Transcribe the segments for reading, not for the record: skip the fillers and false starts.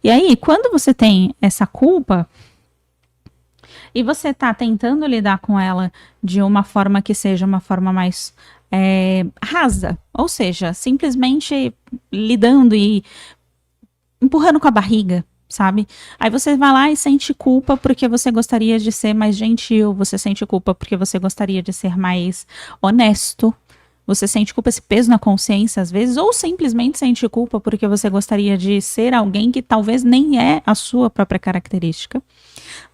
E aí, quando você tem essa culpa e você está tentando lidar com ela de uma forma que seja uma forma mais rasa, ou seja, simplesmente lidando e empurrando com a barriga, sabe? Aí você vai lá e sente culpa porque você gostaria de ser mais gentil, você sente culpa porque você gostaria de ser mais honesto, você sente culpa, esse peso na consciência às vezes, ou simplesmente sente culpa porque você gostaria de ser alguém que talvez nem é a sua própria característica.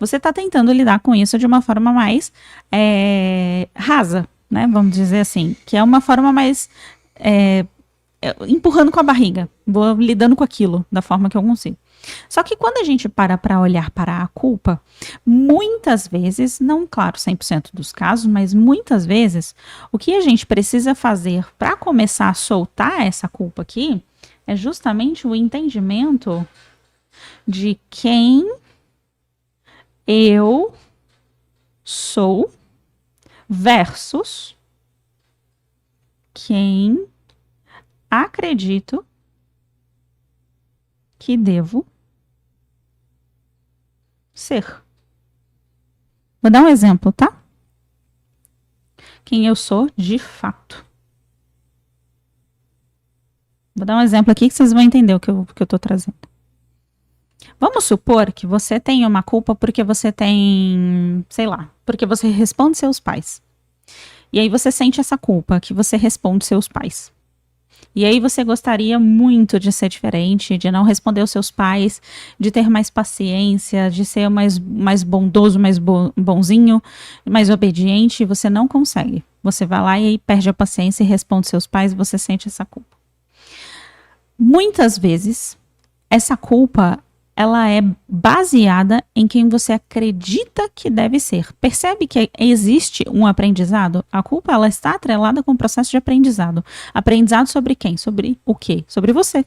Você está tentando lidar com isso de uma forma mais rasa, né? Vamos dizer assim, que é uma forma mais empurrando com a barriga, vou lidando com aquilo da forma que eu consigo. Só que quando a gente para olhar para a culpa, muitas vezes, não claro 100% dos casos, mas muitas vezes, o que a gente precisa fazer para começar a soltar essa culpa aqui é justamente o entendimento de quem eu sou versus quem acredito que devo ser. Vou dar um exemplo, tá? Quem eu sou de fato. Vou dar um exemplo aqui que vocês vão entender o que eu tô trazendo. Vamos supor que você tem uma culpa porque você tem, sei lá, porque você responde seus pais. E aí você sente essa culpa que você responde seus pais. E aí você gostaria muito de ser diferente, de não responder os seus pais, de ter mais paciência, de ser mais bondoso, mais bonzinho, mais obediente, e você não consegue. Você vai lá e aí perde a paciência e responde seus pais e você sente essa culpa. Muitas vezes, essa culpa ela é baseada em quem você acredita que deve ser. Percebe que existe um aprendizado? A culpa ela está atrelada com o processo de aprendizado. Aprendizado sobre quem? Sobre o quê? Sobre você.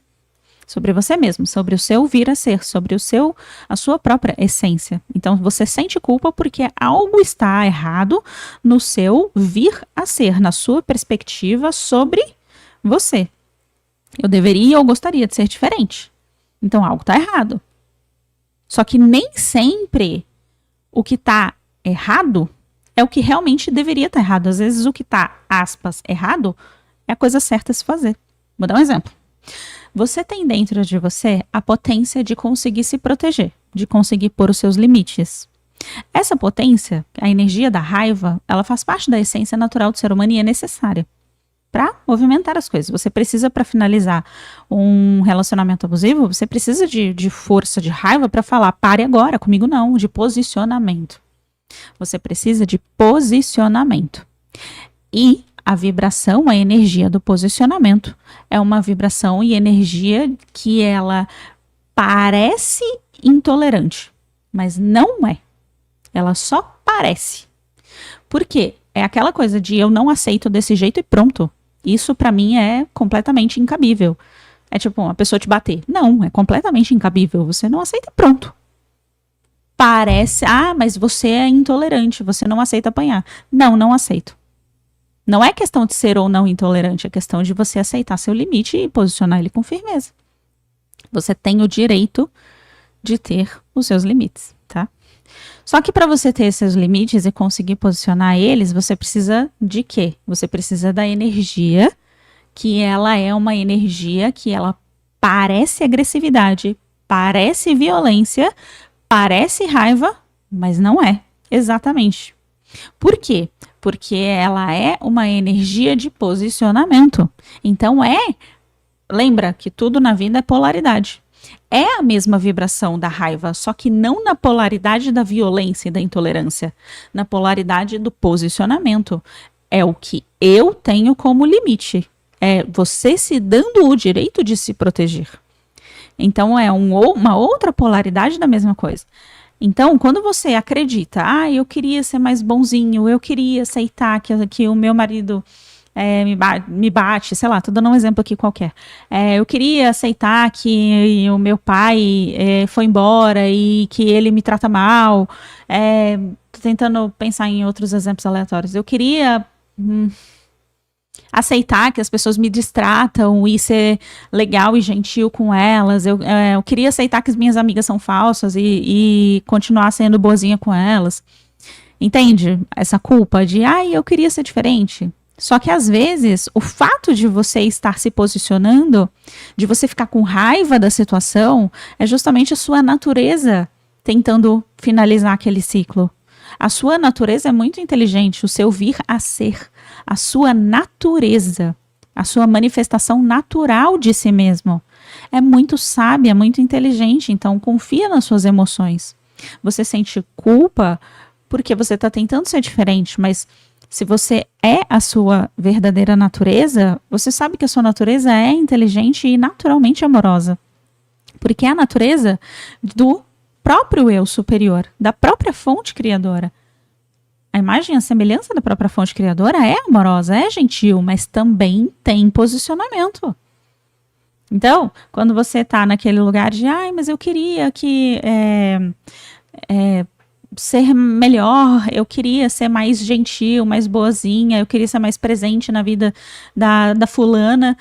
Sobre você mesmo, sobre o seu vir a ser, sobre a sua própria essência. Então você sente culpa porque algo está errado no seu vir a ser, na sua perspectiva sobre você. Eu deveria ou gostaria de ser diferente. Então algo está errado. Só que nem sempre o que está errado é o que realmente deveria estar errado. Às vezes o que está, aspas, errado é a coisa certa a se fazer. Vou dar um exemplo. Você tem dentro de você a potência de conseguir se proteger, de conseguir pôr os seus limites. Essa potência, a energia da raiva, ela faz parte da essência natural do ser humano e é necessária para movimentar as coisas. Você precisa, para finalizar um relacionamento abusivo, você precisa de força, de raiva para falar, pare agora, comigo não, de posicionamento. Você precisa de posicionamento. E a vibração, a energia do posicionamento, é uma vibração e energia que ela parece intolerante, mas não é. Ela só parece. Por quê? É aquela coisa de eu não aceito desse jeito e pronto. Isso pra mim é completamente incabível. É tipo uma pessoa te bater. Não, é completamente incabível. Você não aceita e pronto. Parece, mas você é intolerante, você não aceita apanhar. Não, não aceito. Não é questão de ser ou não intolerante, é questão de você aceitar seu limite e posicionar ele com firmeza. Você tem o direito de ter os seus limites, tá? Só que para você ter esses limites e conseguir posicionar eles, você precisa de quê? Você precisa da energia, que ela é uma energia que ela parece agressividade, parece violência, parece raiva, mas não é exatamente. Por quê? Porque ela é uma energia de posicionamento. Então lembra que tudo na vida é polaridade. É a mesma vibração da raiva, só que não na polaridade da violência e da intolerância, na polaridade do posicionamento. É o que eu tenho como limite. É você se dando o direito de se proteger. Então é uma outra polaridade da mesma coisa. Então, quando você acredita, eu queria ser mais bonzinho, eu queria aceitar que o meu marido me bate, sei lá, tô dando um exemplo aqui qualquer. Eu queria aceitar que o meu pai foi embora e que ele me trata mal. Tô tentando pensar em outros exemplos aleatórios. Eu queria aceitar que as pessoas me distratam e ser legal e gentil com elas. Eu queria aceitar que as minhas amigas são falsas e continuar sendo boazinha com elas. Entende? Essa culpa de, eu queria ser diferente. Só que às vezes o fato de você estar se posicionando, de você ficar com raiva da situação, é justamente a sua natureza tentando finalizar aquele ciclo. A sua natureza é muito inteligente, o seu vir a ser, a sua natureza, a sua manifestação natural de si mesmo. É muito sábia, muito inteligente, então confia nas suas emoções. Você sente culpa porque você está tentando ser diferente, mas se você é a sua verdadeira natureza, você sabe que a sua natureza é inteligente e naturalmente amorosa. Porque é a natureza do próprio eu superior, da própria fonte criadora. A imagem e a semelhança da própria fonte criadora é amorosa, é gentil, mas também tem posicionamento. Então, quando você está naquele lugar de, mas eu queria que ser melhor, eu queria ser mais gentil, mais boazinha, eu queria ser mais presente na vida da fulana,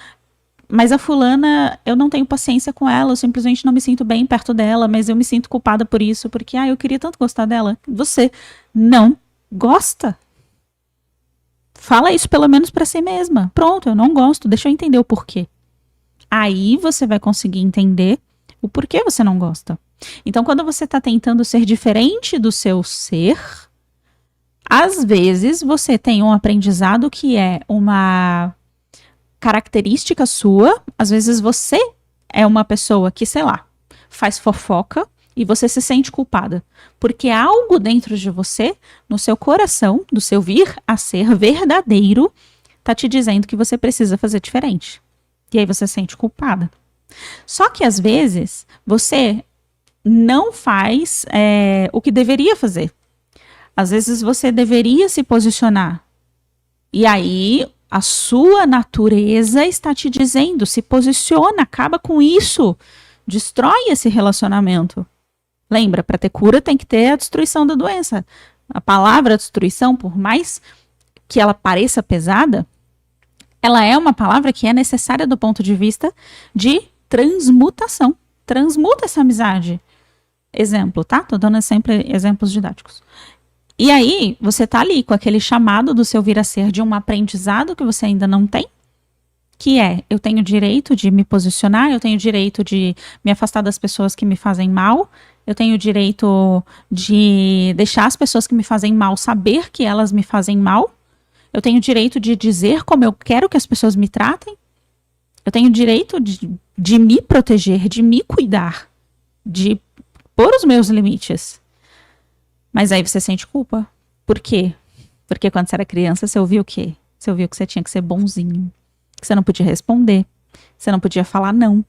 mas a fulana, eu não tenho paciência com ela, eu simplesmente não me sinto bem perto dela, mas eu me sinto culpada por isso, porque, eu queria tanto gostar dela. Você não gosta. Fala isso pelo menos para si mesma. Pronto, eu não gosto, deixa eu entender o porquê. Aí você vai conseguir entender o porquê você não gosta. Então, quando você está tentando ser diferente do seu ser, às vezes você tem um aprendizado que é uma característica sua, às vezes você é uma pessoa que, sei lá, faz fofoca e você se sente culpada, porque algo dentro de você, no seu coração, do seu vir a ser verdadeiro, tá te dizendo que você precisa fazer diferente. E aí você se sente culpada. Só que às vezes você não faz o que deveria fazer. Às vezes você deveria se posicionar. E aí a sua natureza está te dizendo, se posiciona, acaba com isso. Destrói esse relacionamento. Lembra, para ter cura tem que ter a destruição da doença. A palavra destruição, por mais que ela pareça pesada, ela é uma palavra que é necessária do ponto de vista de transmutação. Transmuta essa amizade. Exemplo, tá? Tô dando sempre exemplos didáticos. E aí, você tá ali com aquele chamado do seu vir a ser de um aprendizado que você ainda não tem, que é, eu tenho direito de me posicionar, eu tenho direito de me afastar das pessoas que me fazem mal, eu tenho direito de deixar as pessoas que me fazem mal saber que elas me fazem mal, eu tenho direito de dizer como eu quero que as pessoas me tratem, eu tenho direito de me proteger, de me cuidar, de pôr os meus limites. Mas aí você sente culpa. Por quê? Porque quando você era criança, você ouviu o quê? Você ouviu que você tinha que ser bonzinho, que você não podia responder, que você não podia falar não.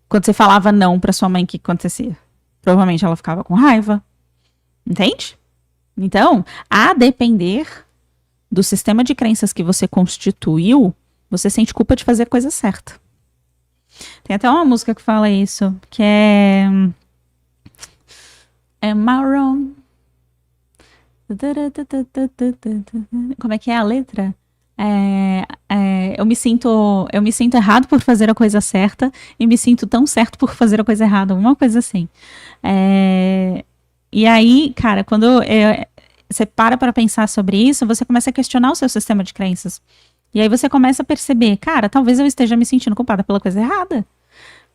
Quando você falava não pra sua mãe, o que acontecia? Provavelmente ela ficava com raiva. Entende? Então, a depender do sistema de crenças que você constituiu, você sente culpa de fazer a coisa certa. Tem até uma música que fala isso, que é Marron. Como é que é a letra? Eu me sinto errado por fazer a coisa certa e me sinto tão certo por fazer a coisa errada, uma coisa assim. E aí, cara, quando você para pensar sobre isso, você começa a questionar o seu sistema de crenças. E aí você começa a perceber, cara, talvez eu esteja me sentindo culpada pela coisa errada.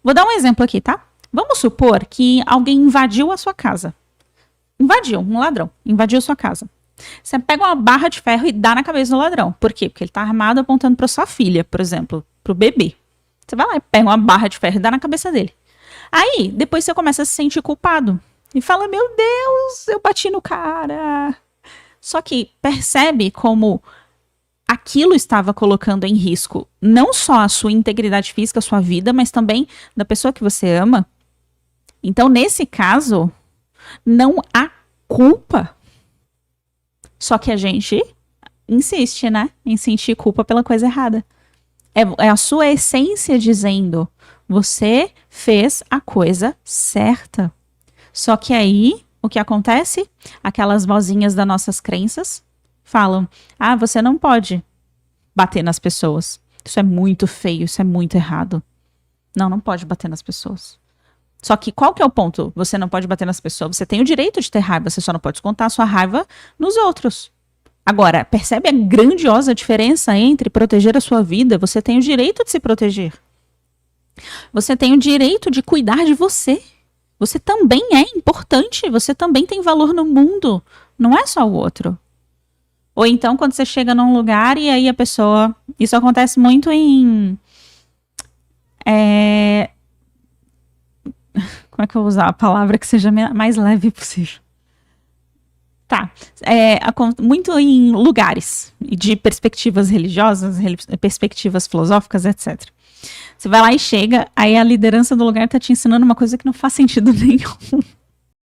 Vou dar um exemplo aqui, tá? Vamos supor que alguém invadiu a sua casa. Invadiu, um ladrão, invadiu sua casa. Você pega uma barra de ferro e dá na cabeça do ladrão. Por quê? Porque ele tá armado apontando pra sua filha, por exemplo, pro bebê. Você vai lá e pega uma barra de ferro e dá na cabeça dele. Aí, depois você começa a se sentir culpado. E fala, meu Deus, eu bati no cara. Só que percebe como aquilo estava colocando em risco não só a sua integridade física, a sua vida, mas também da pessoa que você ama. Então, nesse caso, não há culpa. Só que a gente insiste, né? Em sentir culpa pela coisa errada. É a sua essência dizendo, você fez a coisa certa. Só que aí, o que acontece? Aquelas vozinhas das nossas crenças falam, você não pode. bater nas pessoas. Isso é muito feio, isso é muito errado. Não, não pode bater nas pessoas. Só que qual que é o ponto? Você não pode bater nas pessoas. Você tem o direito de ter raiva, você só não pode descontar a sua raiva nos outros. Agora, percebe a grandiosa diferença entre proteger a sua vida? Você tem o direito de se proteger. Você tem o direito de cuidar de você. Você também é importante, você também tem valor no mundo. Não é só o outro. Ou então, quando você chega num lugar e aí a pessoa... Isso acontece muito em... Como é que eu vou usar a palavra que seja mais leve possível? Tá. Muito em lugares de perspectivas religiosas, perspectivas filosóficas, etc. Você vai lá e chega, aí a liderança do lugar tá te ensinando uma coisa que não faz sentido nenhum.